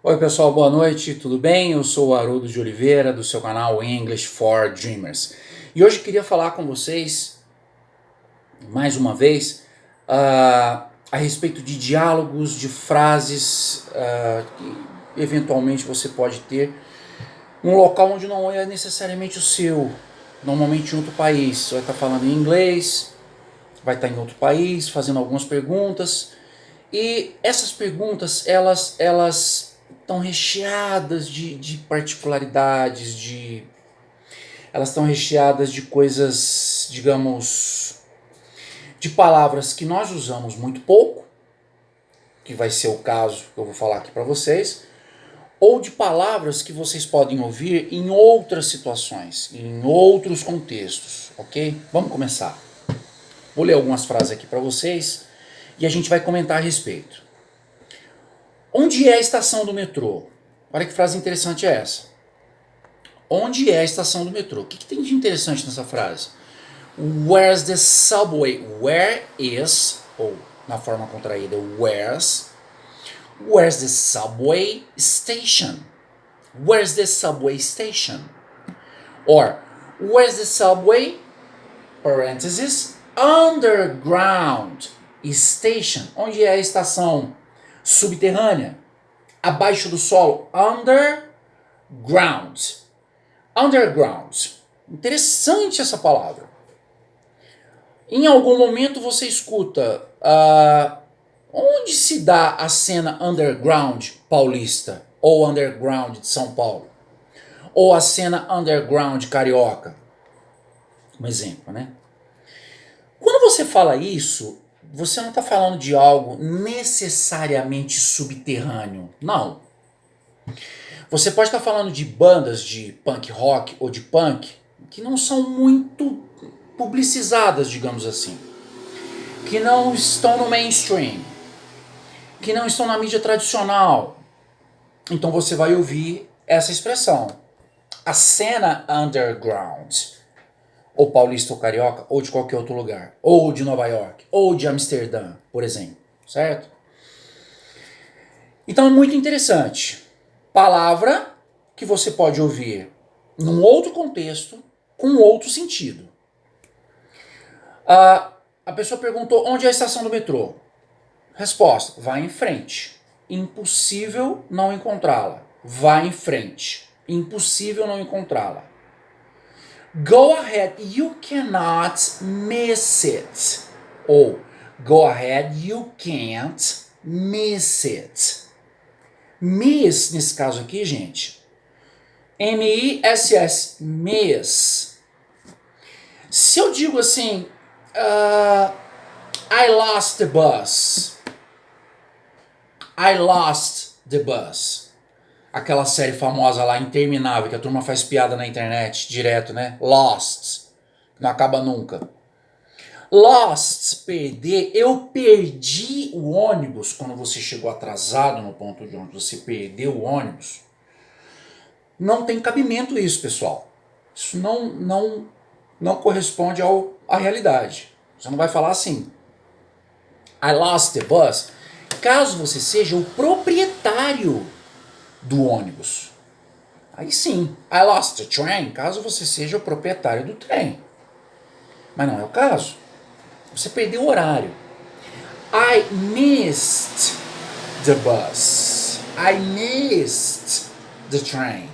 Oi pessoal, boa noite, tudo bem? Eu sou o Haroldo de Oliveira, do seu canal English for Dreamers. E hoje eu queria falar com vocês, mais uma vez, a respeito de diálogos, de frases que eventualmente você pode ter num local onde não é necessariamente o seu, normalmente em outro país. Você vai estar falando em inglês, vai estar em outro país, fazendo algumas perguntas. E essas perguntas, elas estão recheadas de particularidades, elas estão recheadas de coisas, digamos, de palavras que nós usamos muito pouco, que vai ser o caso que eu vou falar aqui para vocês, ou de palavras que vocês podem ouvir em outras situações, em outros contextos, ok? Vamos começar. Vou ler algumas frases aqui para vocês e a gente vai comentar a respeito. Onde é a estação do metrô? Olha que frase interessante é essa. Onde é a estação do metrô? O que tem de interessante nessa frase? Where's the subway? Where is, ou na forma contraída, where's the subway station? Where's the subway station? Or, where's the subway, parentheses, underground station? Onde é a estação subterrânea? Abaixo do solo, underground. Underground. Interessante essa palavra. Em algum momento você escuta onde se dá a cena underground paulista ou underground de São Paulo ou a cena underground carioca. Um exemplo, né? Quando você fala isso, você não está falando de algo necessariamente subterrâneo. Não. Você pode estar falando de bandas de punk rock ou de punk que não são muito publicizadas, digamos assim, que não estão no mainstream, que não estão na mídia tradicional. Então você vai ouvir essa expressão. A cena underground, ou paulista ou carioca, ou de qualquer outro lugar, ou de Nova York, ou de Amsterdã, por exemplo, certo? Então é muito interessante. Palavra que você pode ouvir num outro contexto, com outro sentido. A pessoa perguntou onde é a estação do metrô. Resposta: vai em frente. Impossível não encontrá-la. Vai em frente. Impossível não encontrá-la. Go ahead, you cannot miss it. Ou go ahead, you can't miss it. Miss, nesse caso aqui, gente, M-I-S-S, miss. Se eu digo assim, I lost the bus. I lost the bus. Aquela série famosa lá, interminável, que a turma faz piada na internet direto, né? Lost. Não acaba nunca. Lost, perder. Eu perdi o ônibus quando você chegou atrasado no ponto de onde você perdeu o ônibus. Não tem cabimento isso, pessoal. Isso não corresponde à realidade. Você não vai falar assim. I lost the bus. Caso você seja o proprietário do ônibus. Aí sim, I lost the train, caso você seja o proprietário do trem. Mas não é o caso. Você perdeu o horário. I missed the bus. I missed the train.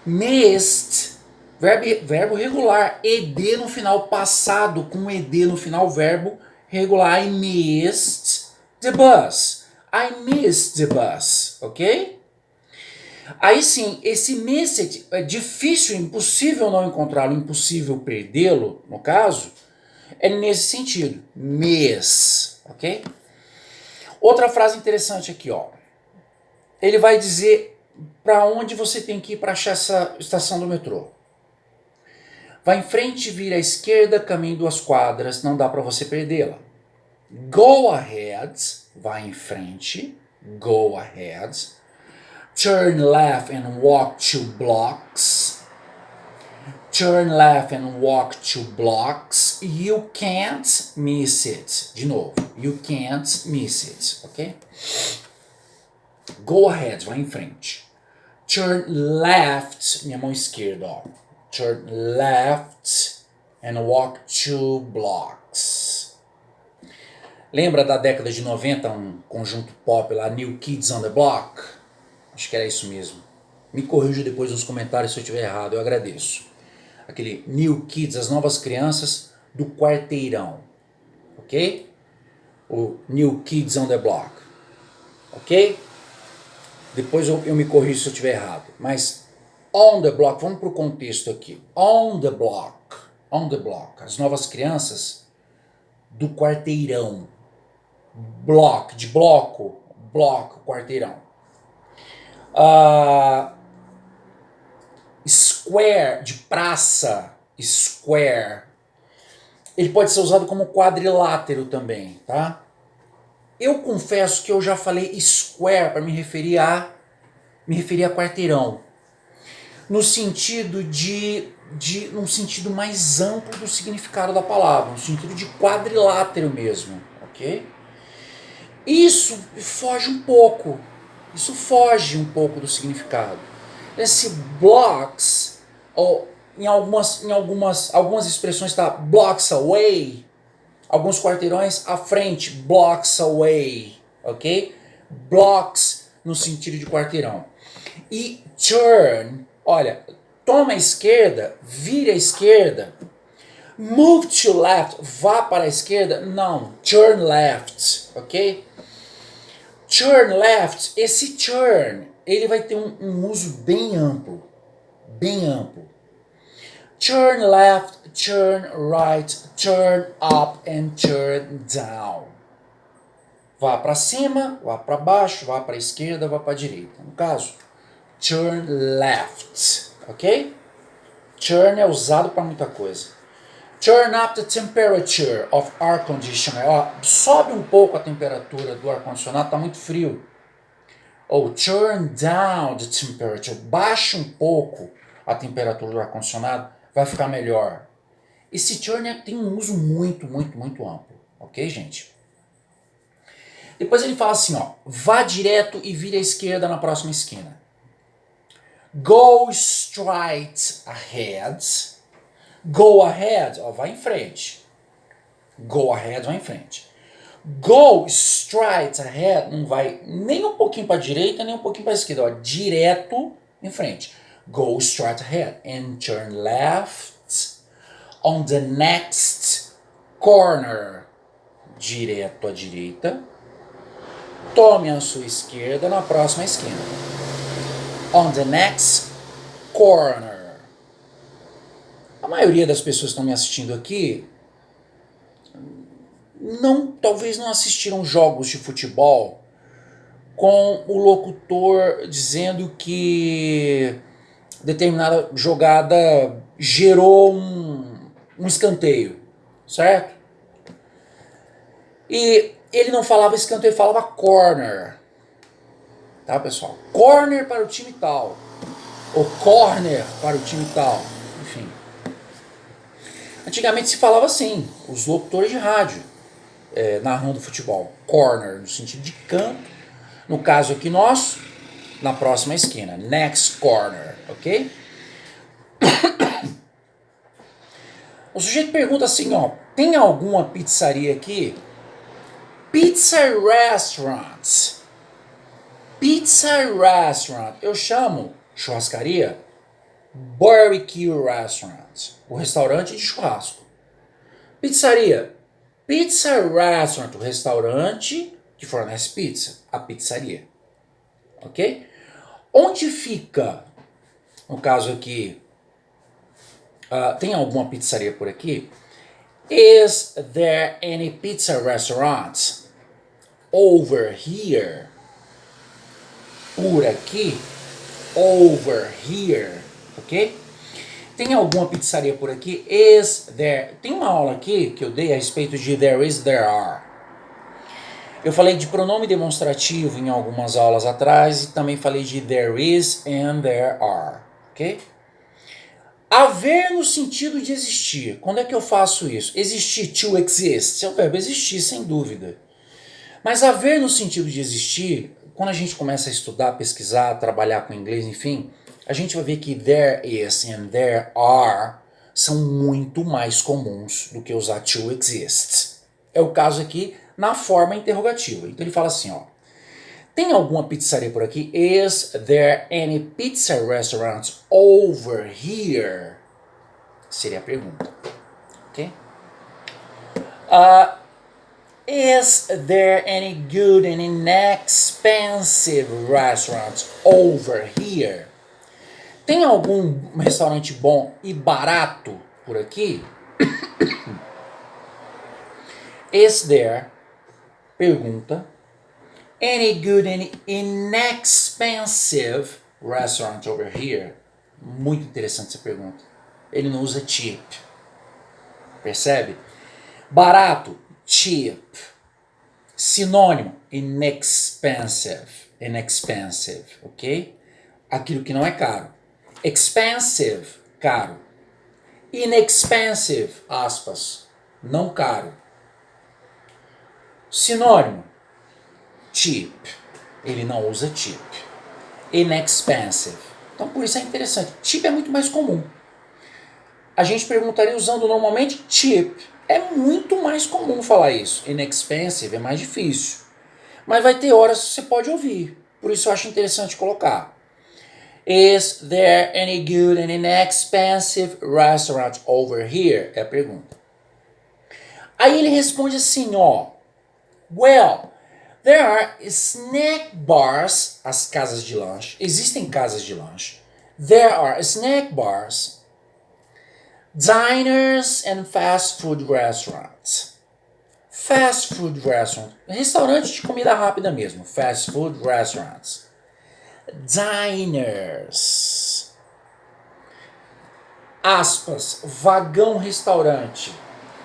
Missed, verbo regular, ed no final, passado com ed no final, verbo regular. I missed the bus. I missed the bus, ok? Aí sim, esse missed é difícil, impossível não encontrá-lo, impossível perdê-lo, no caso, é nesse sentido. Miss, ok? Outra frase interessante aqui, ó. Ele vai dizer para onde você tem que ir para achar essa estação do metrô. Vai em frente, vira à esquerda, caminhe 2 quadras, não dá para você perdê-la. Go ahead, vai em frente, go ahead. Turn left and walk 2 blocks. Turn left and walk 2 blocks. You can't miss it. De novo, you can't miss it, ok? Go ahead, vai em frente. Turn left, minha mão esquerda, ó. Turn left and walk 2 blocks. Lembra da década de 90, um conjunto pop lá, New Kids on the Block? Acho que era isso mesmo. Me corrija depois nos comentários se eu estiver errado, eu agradeço. Aquele New Kids, as novas crianças do quarteirão, ok? O New Kids on the Block, ok? Depois eu me corrijo se eu estiver errado. Mas on the block, vamos para o contexto aqui. On the block, as novas crianças do quarteirão. Block, de bloco, quarteirão. Square, de praça, square. Ele pode ser usado como quadrilátero também, tá? Eu confesso que eu já falei square para me referir a quarteirão, no sentido num sentido mais amplo do significado da palavra, no sentido de quadrilátero mesmo, ok? Isso foge um pouco do significado. Esse blocks, ou em algumas expressões está blocks away, alguns quarteirões à frente, blocks away, ok? Blocks no sentido de quarteirão. E turn, olha, toma a esquerda, vira a esquerda. Move to left, vá para a esquerda. Não, turn left, ok? Turn left, esse turn, ele vai ter um uso bem amplo. Turn left, turn right, turn up and turn down. Vá para cima, vá para baixo, vá para a esquerda, vá para a direita. No caso, turn left, ok? Turn é usado para muita coisa. Turn up the temperature of air conditioner. Ó, sobe um pouco a temperatura do ar-condicionado, está muito frio. Ou turn down the temperature. Baixa um pouco a temperatura do ar-condicionado, vai ficar melhor. Esse turn tem um uso muito amplo. Ok, gente? Depois ele fala assim, ó. Vá direto e vire à esquerda na próxima esquina. Go straight ahead. Go ahead, ó, vai em frente. Go ahead, vai em frente. Go straight ahead, não vai nem um pouquinho para a direita, nem um pouquinho para a esquerda, ó, direto em frente. Go straight ahead and turn left on the next corner. Direto à direita. Tome a sua esquerda na próxima esquina. On the next corner. A maioria das pessoas que estão me assistindo aqui talvez não assistiram jogos de futebol com o locutor dizendo que determinada jogada gerou um escanteio, certo? E ele não falava escanteio, ele falava corner, tá, pessoal? Corner para o time tal, ou corner para o time tal, enfim. Antigamente se falava assim, os locutores de rádio, narrando futebol. Corner, no sentido de canto. No caso aqui nosso, na próxima esquina. Next corner, ok? O sujeito pergunta assim, ó. Tem alguma pizzaria aqui? Pizza restaurant. Pizza restaurant. Eu chamo churrascaria barbecue restaurant. O restaurante de churrasco. Pizzaria. Pizza restaurant, o restaurante que fornece pizza, a pizzaria, ok? Onde fica, no caso aqui, tem alguma pizzaria por aqui? Is there any pizza restaurants over here? Por aqui, over here, ok? Tem alguma pizzaria por aqui? Is there? Tem uma aula aqui que eu dei a respeito de there is, there are. Eu falei de pronome demonstrativo em algumas aulas atrás e também falei de there is and there are, ok? Haver no sentido de existir. Quando é que eu faço isso? Existir, to exist, é o verbo existir, sem dúvida. Mas haver no sentido de existir, quando a gente começa a estudar, pesquisar, trabalhar com inglês, enfim, a gente vai ver que there is and there are são muito mais comuns do que usar to exist. É o caso aqui na forma interrogativa. Então ele fala assim, ó. Tem alguma pizzaria por aqui? Is there any pizza restaurants over here? Seria a pergunta. Ok? Is there any good and inexpensive restaurants over here? Tem algum restaurante bom e barato por aqui? Is there, pergunta, any good and inexpensive restaurant over here? Muito interessante essa pergunta. Ele não usa cheap. Percebe? Barato, cheap. Sinônimo, inexpensive. Inexpensive, ok? Aquilo que não é caro. Expensive, caro. Inexpensive, aspas, não caro. Sinônimo, cheap. Ele não usa cheap. Inexpensive. Então por isso é interessante. Cheap é muito mais comum. A gente perguntaria usando normalmente cheap. É muito mais comum falar isso. Inexpensive é mais difícil. Mas vai ter horas que você pode ouvir. Por isso eu acho interessante colocar. Is there any good and inexpensive restaurant over here? É a pergunta. Aí ele responde assim, ó. Well, there are snack bars, as casas de lanche. Existem casas de lanche. There are snack bars, diners and fast food restaurants. Fast food restaurant. Restaurante de comida rápida mesmo. Fast food restaurants. Diners. Aspas. Vagão restaurante.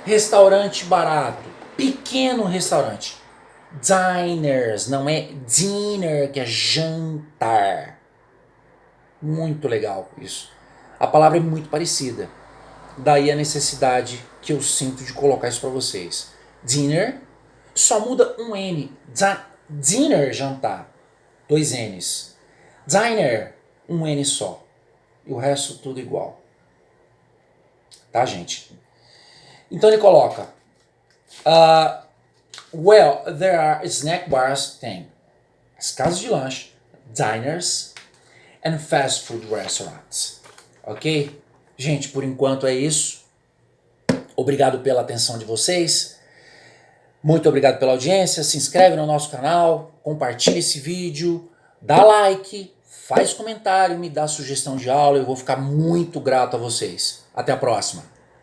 Restaurante barato. Pequeno restaurante. Diners. Não é dinner, que é jantar. Muito legal isso. A palavra é muito parecida. Daí a necessidade que eu sinto de colocar isso para vocês. Dinner, só muda um N. Dinner, jantar. 2 N's. Diner, um N só. E o resto tudo igual. Tá, gente? Então ele coloca. Well, there are snack bars. Tem as casas de lanche, diners and fast food restaurants. Ok? Gente, por enquanto é isso. Obrigado pela atenção de vocês. Muito obrigado pela audiência. Se inscreve no nosso canal, compartilha esse vídeo, dá like, faz comentário, me dá sugestão de aula. Eu vou ficar muito grato a vocês. Até a próxima.